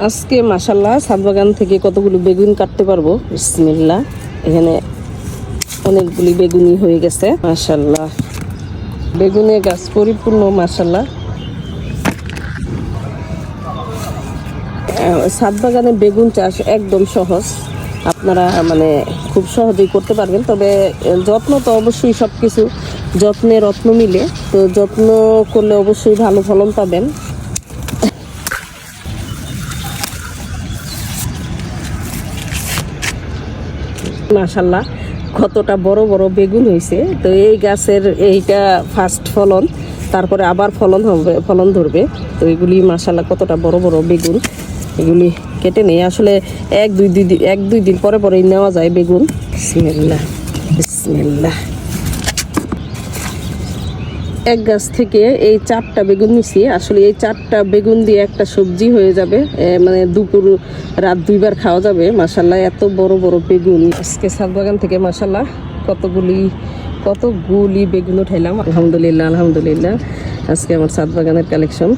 আজকে মাশাল্লাহ ছাদ বাগান থেকে কতগুলো বেগুন কাটতে পারবো। বিসমিল্লাহ। এখানে অনেকগুলি বেগুনি হয়ে গেছে মাশাল্লাহ। বেগুনের গাছ পরিপূর্ণ মাশাল্লাহ। ছাদ বাগানে বেগুন চাষ একদম সহজ, আপনারা মানে খুব সহজেই করতে পারবেন। তবে যত্ন তো অবশ্যই, সব কিছু যত্নে রত্ন মিলে, তো যত্ন করলে অবশ্যই ভালো ফলন পাবেন। মাশাল্লাহ কতটা বড় বড় বেগুন হয়েছে। তো এই গাছের এইটা ফার্স্ট ফলন, তারপরে আবার ফলন ধরবে। তো এগুলি মাশাল্লাহ কতটা বড় বড় বেগুন, এগুলি কেটে নেই আসলে এক দুই দিন পরে পরেই নেওয়া যায় বেগুন। বিসমিল্লাহ বিসমিল্লাহ। এক গাছ থেকে এই 4টা বেগুন নিছি। আসলে এই 4টা বেগুন দিয়ে একটা সবজি হয়ে যাবে, মানে দুপুর রাত 2বার খাওয়া যাবে মাশাল্লাহ। এত বড় বড় বেগুন আজকে ছাদ বাগান থেকে মাশাল্লাহ কতগুলি বেগুন উঠাইলাম। আলহামদুলিল্লাহ আলহামদুলিল্লাহ। আজকে আমার ছাদ বাগানের কালেকশন।